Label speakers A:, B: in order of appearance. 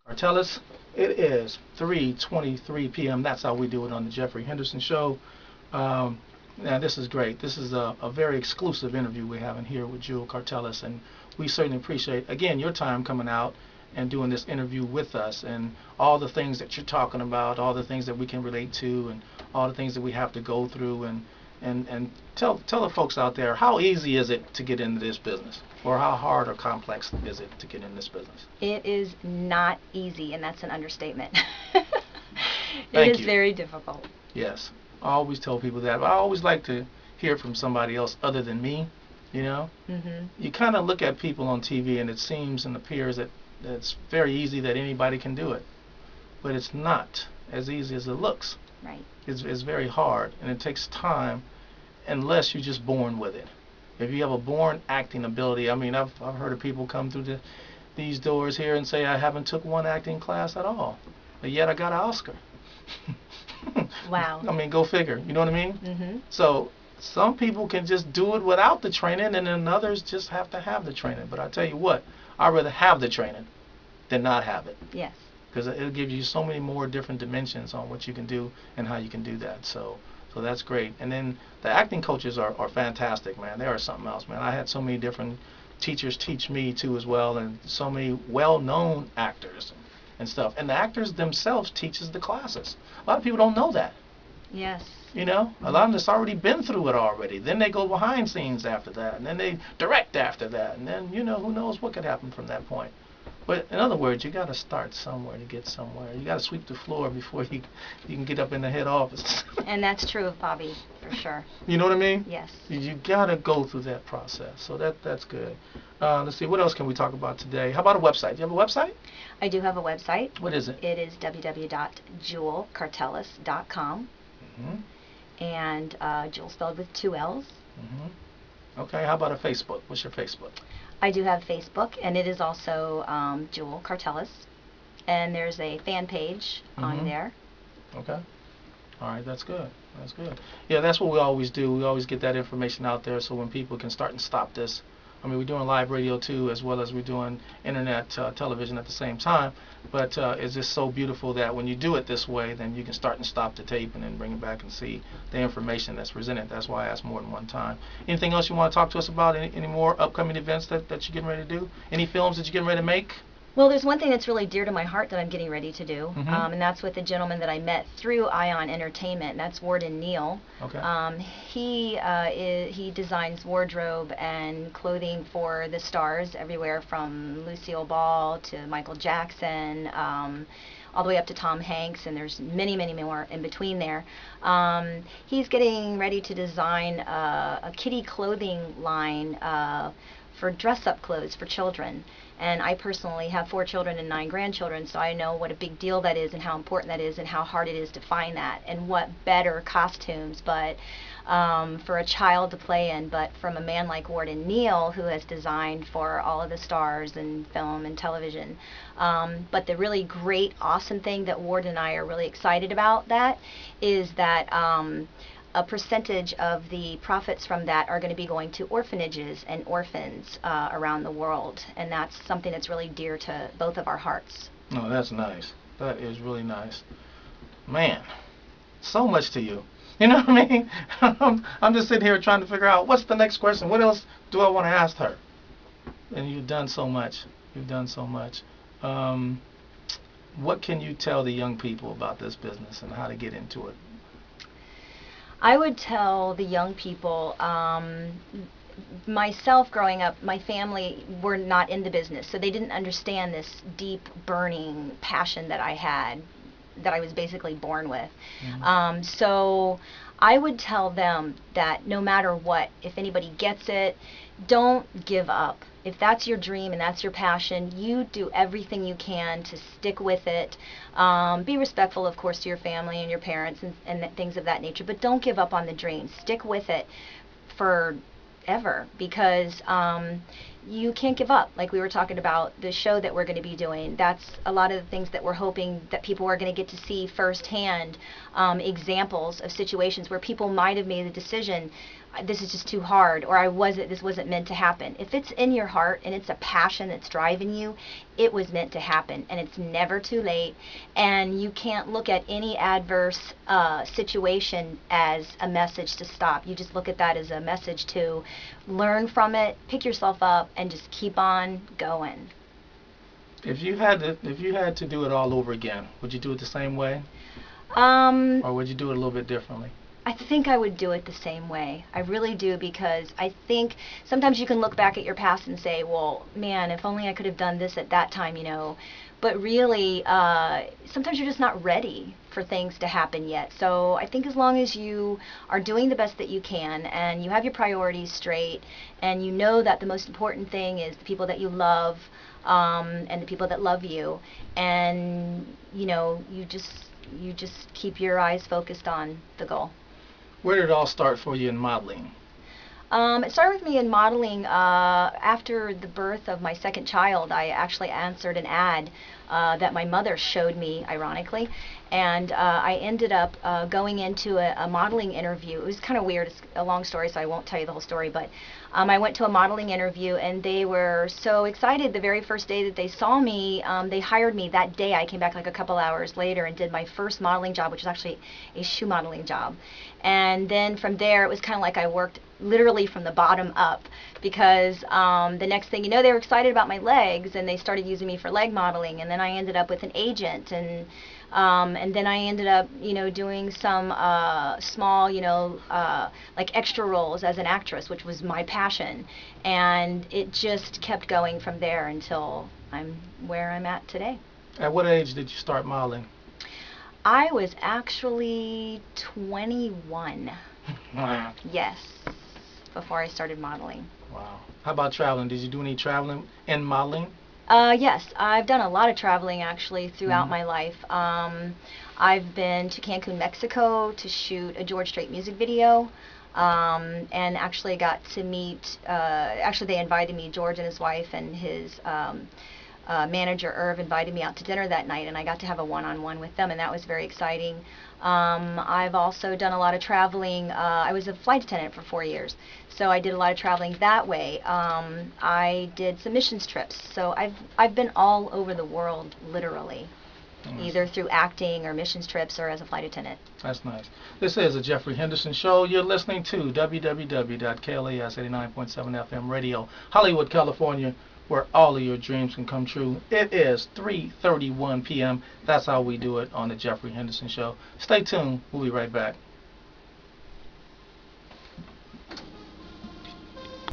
A: Cartales. It is 3:23 p.m. That's how we do it on the Jeffrey Henderson Show. Um, Now, this is great. This is a very exclusive interview we're having here with Jewell Cartales, and we certainly appreciate, again, your time coming out and doing this interview with us, and all the things that you're talking about, all the things that we can relate to, and all the things that we have to go through, and tell the folks out there, how easy is it to get into this business, or how hard or complex is it to get in this business?
B: It is not easy, and that's an understatement.
A: Thank
B: It is
A: you.
B: very difficult.
A: Yes. I always tell people that. But I always like to hear from somebody else other than me, you know? You kind of look at people on TV and it seems and appears that it's very easy that anybody can do it. But it's not as easy as it looks.
B: Right.
A: It's very hard, and it takes time unless you're just born with it. If you have a born acting ability, I mean, I've heard of people come through these doors here and say, I haven't took one acting class at all, but yet I got an Oscar.
B: Wow.
A: I mean, go figure. You know what I mean?
B: Mm-hmm.
A: So some people can just do it without the training, and then others just have to have the training. But I tell you what, I'd rather have the training than not have it,
B: Yes.
A: because it'll give you so many more different dimensions on what you can do and how you can do that. So that's great. And then the acting coaches are fantastic, man. They are something else, man. I had so many different teachers teach me too as well, and so many well-known actors and stuff. And the actors themselves teaches the classes. A lot of people don't know that.
B: Yes.
A: You know, a lot of them that's already been through it already. Then they go behind scenes after that, and then they direct after that, and then, you know, who knows what could happen from that point. But in other words, you got to start somewhere to get somewhere. You got to sweep the floor before you can get up in the head office.
B: And that's true of Bobby, for sure.
A: You know what I mean?
B: Yes.
A: You got to go through that process. So that's good. Let's see, what else can we talk about today? How about a website? Do you have a website?
B: I do have a website.
A: What is it?
B: It is www.jewellcartales.com. And Jewel spelled with 2 L's.
A: Okay, how about a Facebook? What's your Facebook?
B: I do have Facebook, and it is also Jewell Cartales. And there's a fan page on there.
A: Okay. All right, that's good. That's good. Yeah, that's what we always do. We always get that information out there so when people can start and stop this. I mean, we're doing live radio too, as well as we're doing internet television at the same time. But it's just so beautiful that when you do it this way, then you can start and stop the tape and then bring it back and see the information that's presented. That's why I asked more than one time. Anything else you want to talk to us about? Any more upcoming events that you're getting ready to do? Any films that you're getting ready to make?
B: Well, there's one thing that's really dear to my heart that I'm getting ready to do, and that's with the gentleman that I met through Ion Entertainment, and that's Warden Neal.
A: Okay.
B: He designs wardrobe and clothing for the stars everywhere from Lucille Ball to Michael Jackson, all the way up to Tom Hanks, and there's many, many more in between there. He's getting ready to design a kiddie clothing line for dress-up clothes for children. And I personally have 4 children and 9 grandchildren, so I know what a big deal that is and how important that is and how hard it is to find that. And what better costumes but for a child to play in, but from a man like Warden Neal, who has designed for all of the stars in film and television. But the really great, awesome thing that Ward and I are really excited about that is that a percentage of the profits from that are going to be going to orphanages and orphans around the world, and that's something that's really dear to both of our hearts.
A: Oh, that's nice. That is really nice. Man, so much to you. You know what I mean? I'm just sitting here trying to figure out what's the next question. What else do I want to ask her? And you've done so much. You've done so much. What can you tell the young people about this business and how to get into it?
B: I would tell the young people, myself growing up, my family were not in the business, so they didn't understand this deep, burning passion that I had, that I was basically born with. So I would tell them that no matter what, if anybody gets it, don't give up. If that's your dream and that's your passion, you do everything you can to stick with it. Be respectful, of course, to your family and your parents and things of that nature, but don't give up on the dream. Stick with it forever, because you can't give up. Like we were talking about the show that we're going to be doing. That's a lot of the things that we're hoping that people are going to get to see firsthand, examples of situations where people might have made a decision, this is just too hard, or this wasn't meant to happen. If it's in your heart and it's a passion that's driving you, it was meant to happen, and it's never too late. And you can't look at any adverse situation as a message to stop. You just look at that as a message to learn from it, pick yourself up, and just keep on going.
A: If you had to do it all over again, would you do it the same way, or would you do it a little bit differently?
B: I think I would do it the same way. I really do, because I think sometimes you can look back at your past and say, well, man, if only I could have done this at that time, But really, sometimes you're just not ready for things to happen yet. So I think as long as you are doing the best that you can, and you have your priorities straight, and you know that the most important thing is the people that you love, and the people that love you, and you just keep your eyes focused on the goal.
A: Where did it all start for you in modeling?
B: It started with me in modeling after the birth of my second child. I actually answered an ad that my mother showed me, ironically, and I ended up going into a modeling interview. It was kind of weird. It's a long story, so I won't tell you the whole story, but I went to a modeling interview, and they were so excited the very first day that they saw me. They hired me that day. I came back like a couple hours later and did my first modeling job, which was actually a shoe modeling job. And then from there, it was kind of like I worked literally from the bottom up, because the next thing you know, they were excited about my legs, and they started using me for leg modeling. And then I ended up with an agent, and then I ended up, doing some small, like extra roles as an actress, which was my passion. And it just kept going from there until I'm where I'm at today.
A: At what age did you start modeling?
B: I was actually 21.
A: Wow.
B: Yes, before I started modeling.
A: Wow. How about traveling? Did you do any traveling in modeling?
B: Yes, I've done a lot of traveling actually throughout my life. I've been to Cancun, Mexico to shoot a George Strait music video, and actually got to meet, actually they invited me, George and his wife and his manager Irv invited me out to dinner that night, and I got to have a one-on-one with them, and that was very exciting. I've also done a lot of traveling. I was a flight attendant for 4 years, so I did a lot of traveling that way. I did some missions trips, so I've been all over the world, literally, either through acting or missions trips or as a flight attendant.
A: That's nice. This is a Jeffrey Henderson Show. You're listening to www.KLAS 89.7 FM radio, Hollywood, California, where all of your dreams can come true. It is 3:31 p.m. That's how we do it on the Jeffrey Henderson Show. Stay tuned. We'll be right back.